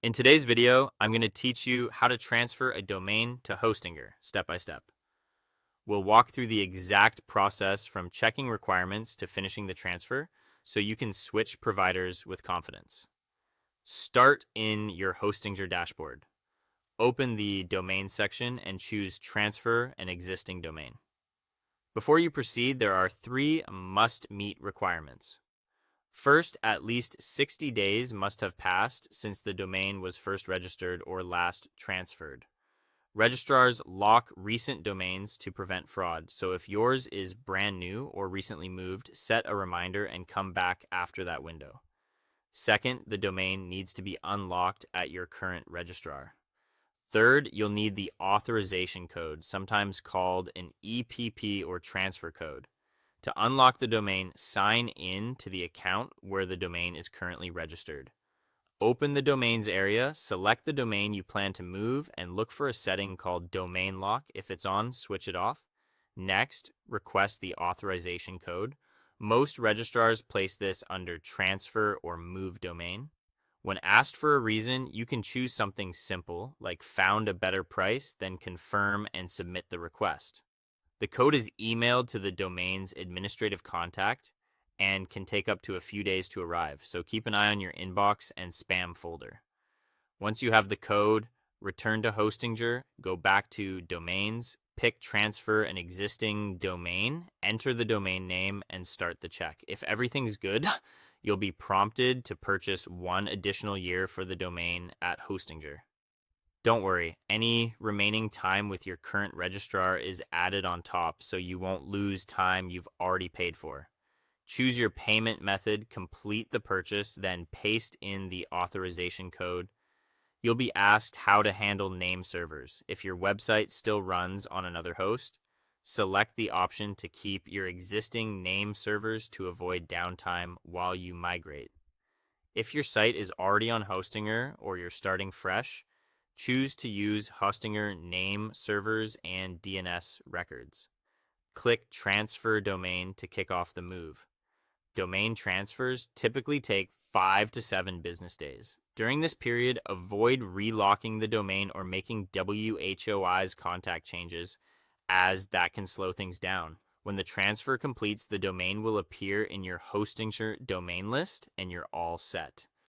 In today's video, I'm going to teach you how to transfer a domain to Hostinger step by step. We'll walk through the exact process from checking requirements to finishing the transfer so you can switch providers with confidence. Start in your Hostinger dashboard. Open the domain section and choose Transfer an existing domain. Before you proceed, there are 3 must-meet requirements. First, at least 60 days must have passed since the domain was first registered or last transferred. Registrars lock recent domains to prevent fraud, so if yours is brand new or recently moved, set a reminder and come back after that window. Second, the domain needs to be unlocked at your current registrar. Third, you'll need the authorization code, sometimes called an EPP or transfer code. To unlock the domain, sign in to the account where the domain is currently registered. Open the domains area, select the domain you plan to move, and look for a setting called domain lock. If it's on, switch it off. Next, request the authorization code. Most registrars place this under transfer or move domain. When asked for a reason, you can choose something simple, like found a better price, then confirm and submit the request. The code is emailed to the domain's administrative contact and can take up to a few days to arrive, so keep an eye on your inbox and spam folder. Once you have the code, return to Hostinger, go back to Domains, pick Transfer an existing domain, enter the domain name, and start the check. If everything's good, you'll be prompted to purchase 1 additional year for the domain at Hostinger. Don't worry, any remaining time with your current registrar is added on top, so you won't lose time you've already paid for. Choose your payment method, complete the purchase, then paste in the authorization code. You'll be asked how to handle name servers. If your website still runs on another host, select the option to keep your existing name servers to avoid downtime while you migrate. If your site is already on Hostinger or you're starting fresh, choose to use Hostinger name servers and DNS records. Click Transfer Domain to kick off the move. Domain transfers typically take 5 to 7 business days. During this period, avoid relocking the domain or making WHOI's contact changes, as that can slow things down. When the transfer completes, the domain will appear in your Hostinger domain list and you're all set.